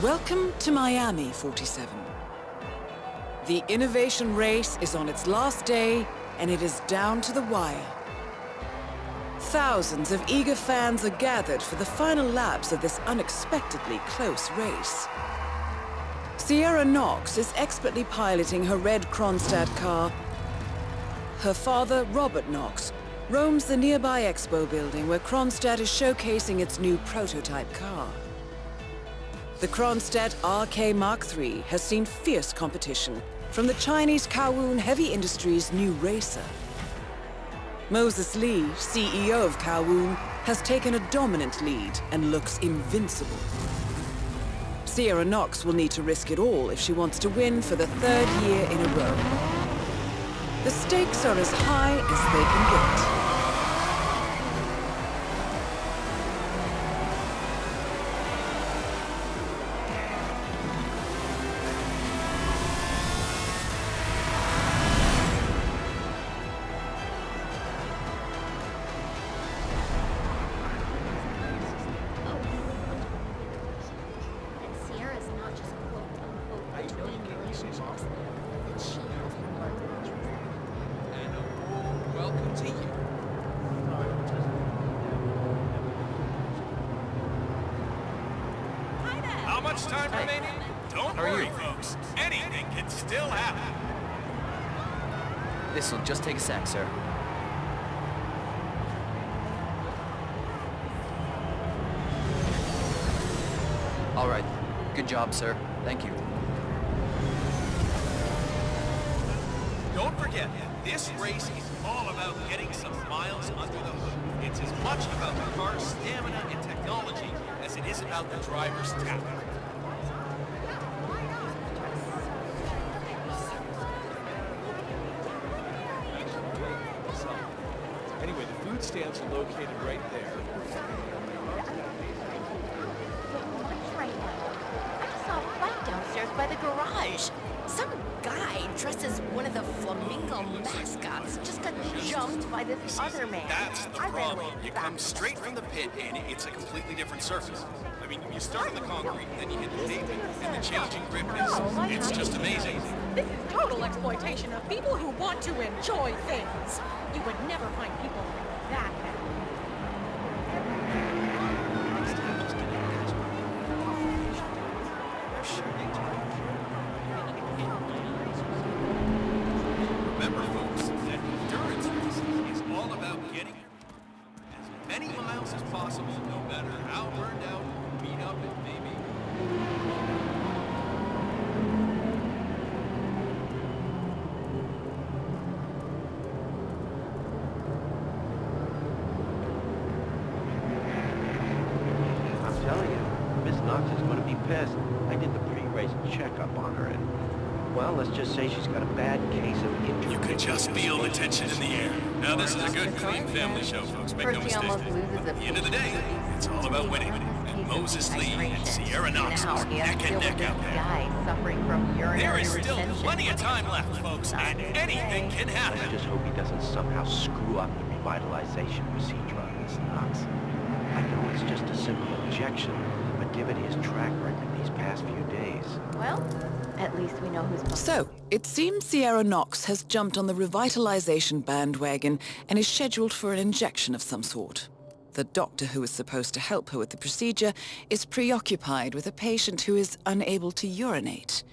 Welcome to Miami, 47. The innovation race is on its last day, and it is down to the wire. Thousands of eager fans are gathered for the final laps of this unexpectedly close race. Sierra Knox is expertly piloting her red Kronstadt car. Her father, Robert Knox, roams the nearby expo building where Kronstadt is showcasing its new prototype car. The Kronstadt RK Mark III has seen fierce competition from the Chinese Kowloon Heavy Industries' new racer. Moses Lee, CEO of Kowloon, has taken a dominant lead and looks invincible. Sierra Knox will need to risk it all if she wants to win for the third year in a row. The stakes are as high as they can get. How much time remaining? Don't worry, folks. Anything can still happen. This'll just take a sec, sir. All right. Good job, sir. Thank you. Don't forget, this race is all about getting some miles under the hood. It's as much about the car's stamina and technology as it is about the driver's talent. Anyway, the food stands are located right there. I saw a fight downstairs by the garage. Some guy dressed as one of the flamingo mascots just got jumped by this other man. That's the problem. You come straight from the pit and it's a completely different surface. I mean, you start on the concrete, then you hit the pavement, and the changing grip it's just amazing. This is total exploitation of people who want to enjoy things. You would never find people like that. Remember, folks, that endurance racing is all about getting as many miles as possible, no matter how burned out or beat up it may be. I'm telling you, Miss Knox is going to be pissed. I did the pre-race checkup on her, and, well, let's just say she's got a bad case of injury. You could just feel the tension in the air. Now, this is a good, clean family show, folks. Make no mistake. At the end of the day, it's all about winning. And Moses Lee and Sierra Knox are neck and neck out there. There is still plenty of time left, folks, and anything can happen. I just hope he doesn't somehow screw up the revitalization procedure on Miss Knox. I know it's just a simple injection, but given his track record these past few days... Well, at least we know who's... So, it seems Sierra Knox has jumped on the revitalization bandwagon and is scheduled for an injection of some sort. The doctor who is supposed to help her with the procedure is preoccupied with a patient who is unable to urinate.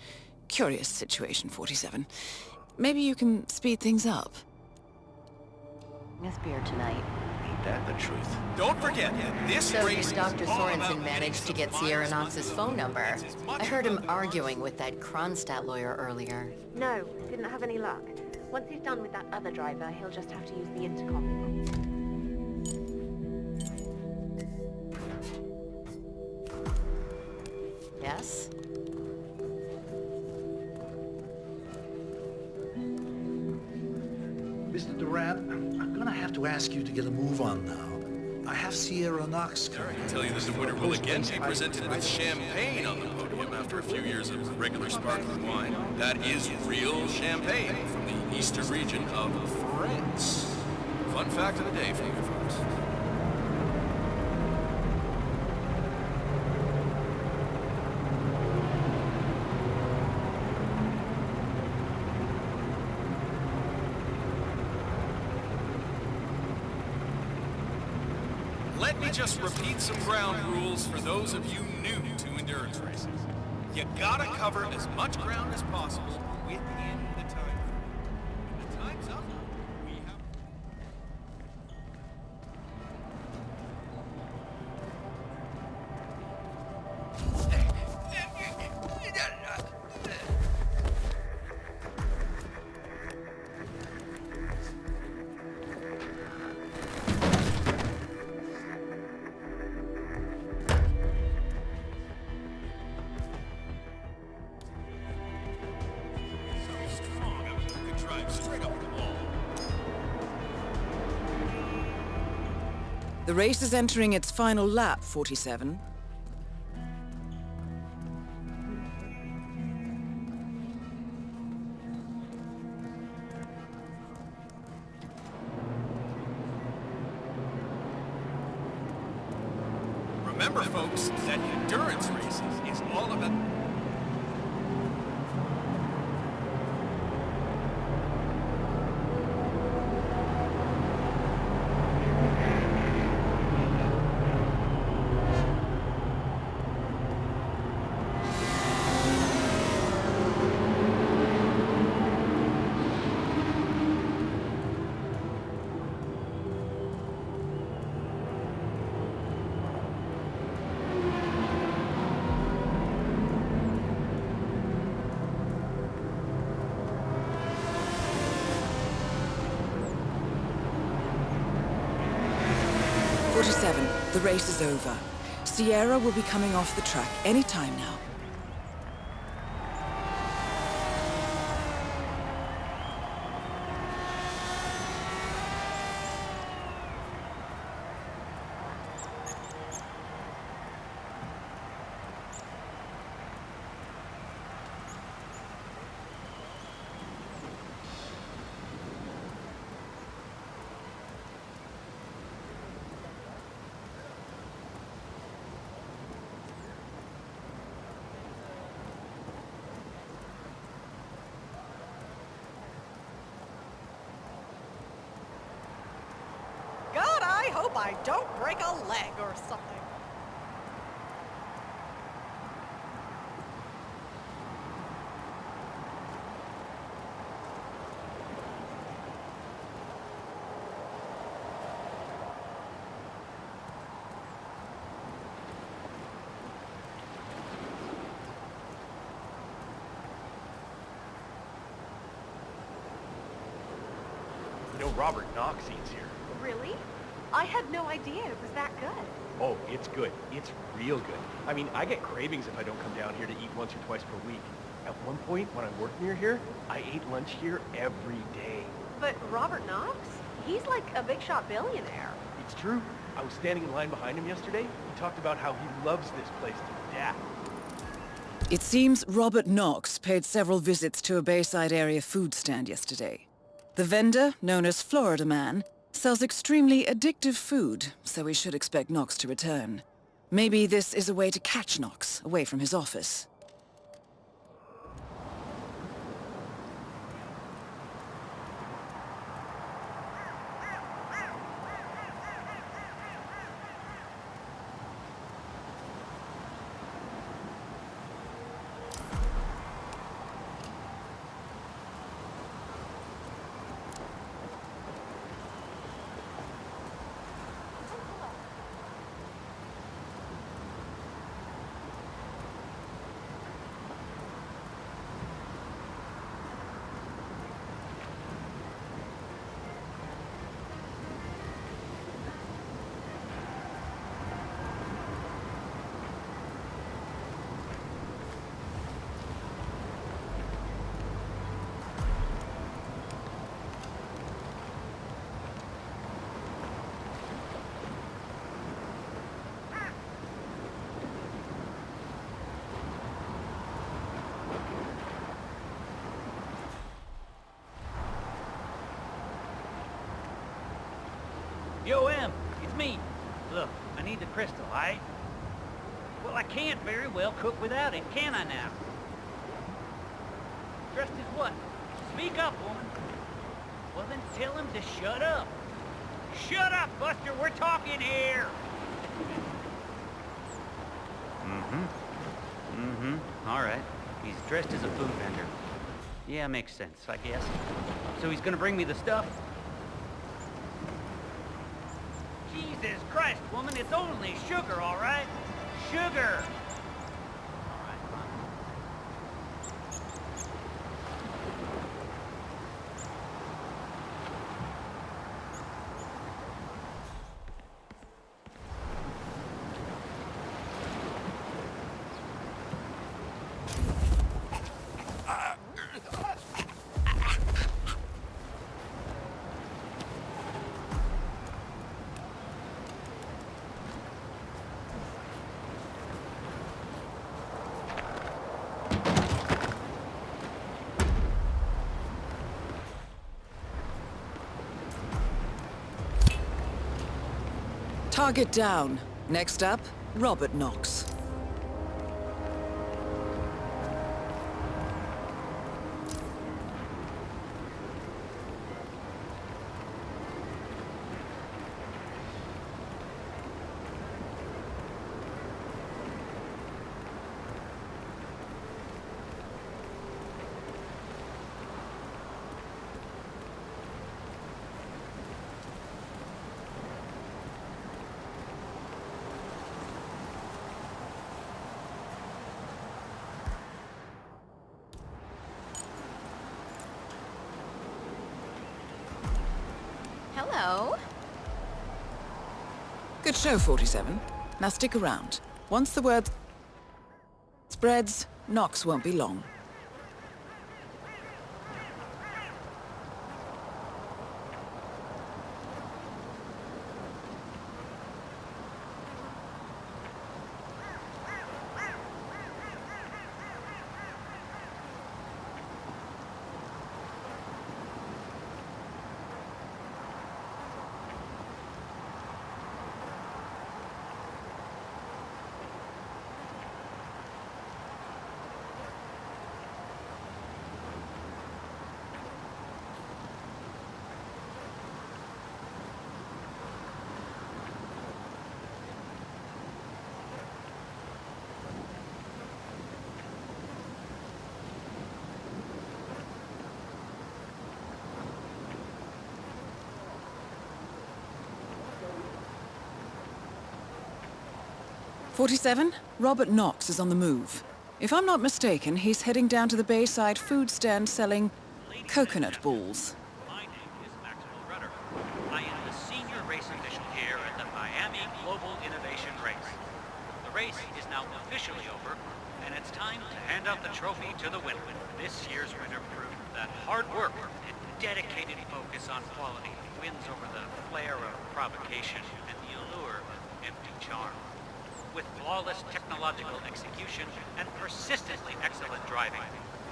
Curious situation, 47. Maybe you can speed things up. This beer tonight. Ain't that the truth? Don't forget, this So race Dr. is all about Sorensen managed to get Sierra Knox's phone number. I heard him arguing with that Kronstadt lawyer earlier. No, didn't have any luck. Once he's done with that other driver, he'll just have to use the intercom. Yes? Mr. Durant, I'm gonna have to ask you to get a move on now. I have Sierra Knox coming. I can tell you that the winner will again be presented with champagne on the podium after a few years of regular sparkling wine. That is real champagne from the eastern region of France. Fun fact of the day for you folks. Let me just repeat some ground rules for those of you new to endurance races. You gotta cover as much ground as possible within the time frame. When the time's up, we have... The race is entering its final lap, 47. Remember, folks, that endurance races is all about... The race is over. Sierra will be coming off the track any time now. God, I hope I don't break a leg or something. You know, Robert Knox eats here. Really? I had no idea it was that good. Oh, it's good. It's real good. I mean, I get cravings if I don't come down here to eat once or twice per week. At one point, when I worked near here, I ate lunch here every day. But Robert Knox? He's like a big shot billionaire. It's true. I was standing in line behind him yesterday. He talked about how he loves this place to death. It seems Robert Knox paid several visits to a Bayside area food stand yesterday. The vendor, known as Florida Man, sells extremely addictive food, so we should expect Knox to return. Maybe this is a way to catch Knox away from his office. Yo, Em, it's me. Look, I need the crystal, aight? Well, I can't very well cook without it, can I now? Dressed as what? Speak up, woman. Well, then tell him to shut up. Shut up! Buster, we're talking here! All right. He's dressed as a food vendor. Yeah, makes sense, I guess. So he's gonna bring me the stuff? Jesus Christ, woman, it's only sugar, all right? Sugar! All right, fine. Target down. Next up, Robert Knox. Hello. Good show, 47. Now stick around. Once the word spreads, Knox won't be long. "47, Robert Knox is on the move. If I'm not mistaken, he's heading down to the Bayside food stand selling coconut balls." My name is Maxwell Rudder. I am the senior race official here at the Miami Global Innovation Race. The race is now officially over, and it's time to hand out the trophy to the winner. This year's winner proved that hard work and dedicated focus on quality wins over the flair of provocation and the allure of empty charm. With flawless technological execution and persistently excellent driving,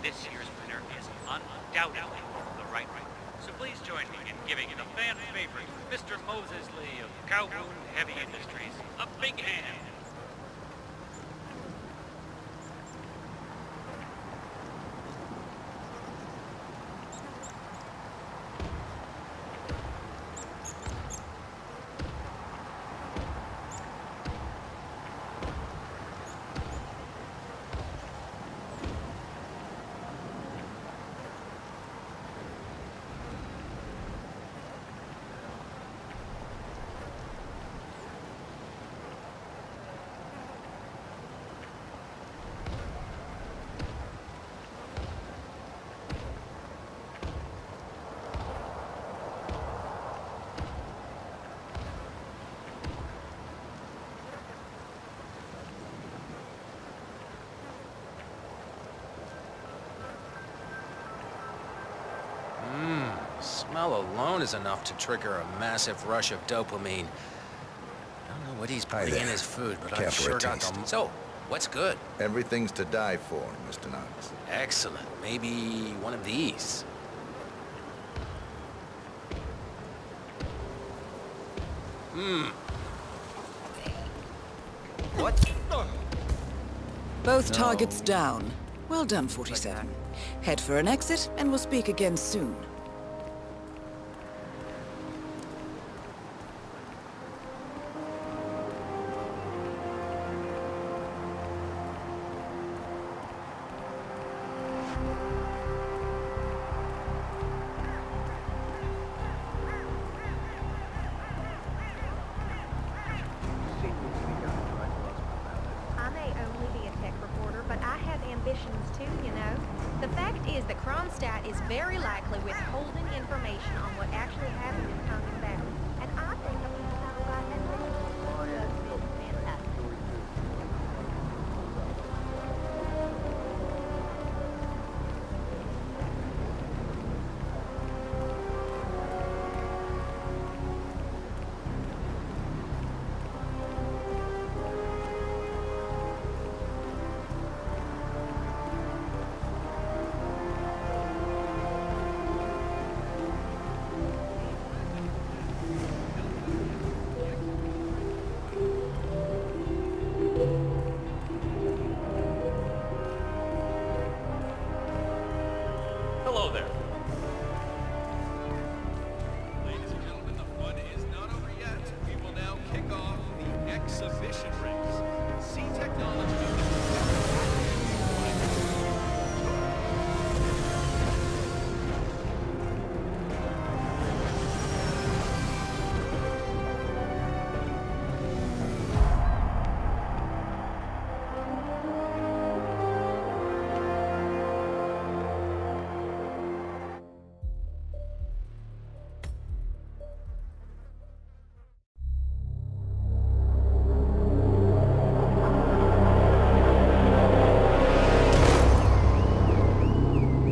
this year's winner is undoubtedly the right one. So please join me in giving the fan favorite, Mr. Moses Lee of Calhoun Heavy Industries, a big hand. Smell alone is enough to trigger a massive rush of dopamine. I don't know what he's putting in his food, but I've sure got the... So, what's good? Everything's to die for, Mr. Knox. Excellent. Maybe one of these. What? Both targets down. Well done, 47. Head for an exit, and we'll speak again soon. that Kronstadt is very likely withholding information on what actually happened in Tongan Valley. And I think that we found out that fantastic. Hello there. Ladies and gentlemen, the fun is not over yet. We will now kick off the exhibition race. See technology.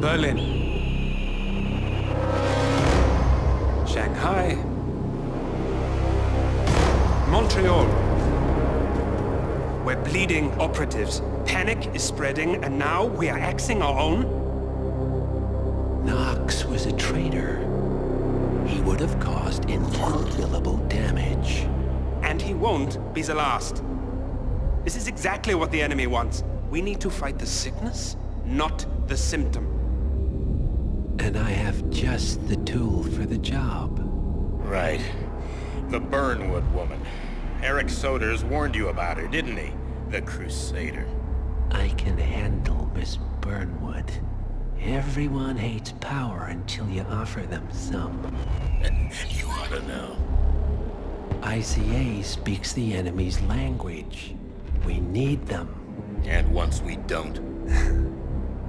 Berlin, Shanghai, Montreal. We're bleeding operatives. Panic is spreading, and now we are axing our own? Knox was a traitor. He would have caused incalculable damage. And he won't be the last. This is exactly what the enemy wants. We need to fight the sickness, not the symptom. And I have just the tool for the job. Right. The Burnwood woman. Eric Soders warned you about her, didn't he? The Crusader. I can handle Miss Burnwood. Everyone hates power until you offer them some. You ought to know. ICA speaks the enemy's language. We need them. And once we don't?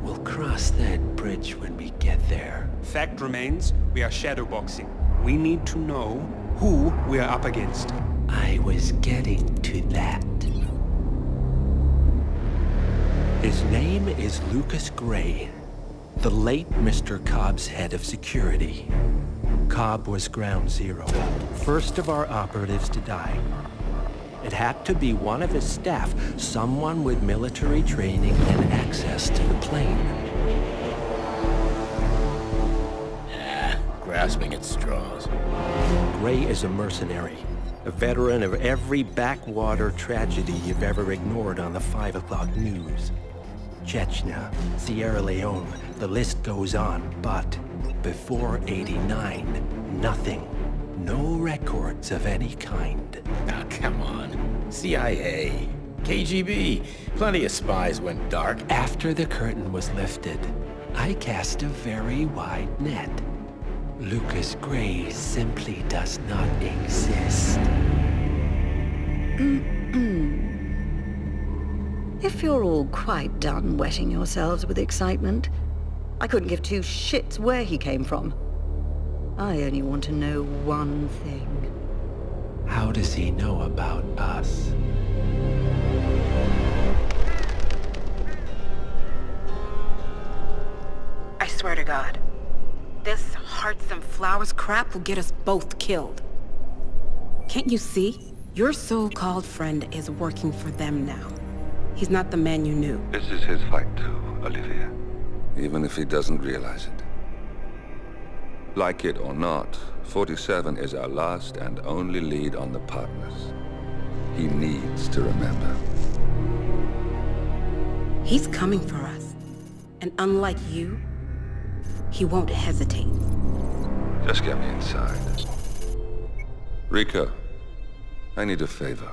We'll cross that bridge when we get there. Fact remains, we are shadowboxing. We need to know who we are up against. I was getting to that. His name is Lucas Gray, the late Mr. Cobb's head of security. Cobb was ground zero, first of our operatives to die. It had to be one of his staff, someone with military training and access to the plane. Grasping at straws. Gray is a mercenary, a veteran of every backwater tragedy you've ever ignored on the 5 o'clock news. Chechnya, Sierra Leone, the list goes on, but before '89, nothing. No records of any kind. Ah, come on. CIA, KGB, plenty of spies went dark. After the curtain was lifted, I cast a very wide net. Lucas Gray simply does not exist. If you're all quite done wetting yourselves with excitement, I couldn't give two shits where he came from. I only want to know one thing. How does he know about us? I swear to God, this hearts and flowers crap will get us both killed. Can't you see? Your so-called friend is working for them now. He's not the man you knew. This is his fight too, Olivia. Even if he doesn't realize it. Like it or not, 47 is our last and only lead on the partners. He needs to remember. He's coming for us. And unlike you, he won't hesitate. Just get me inside. Rico, I need a favor.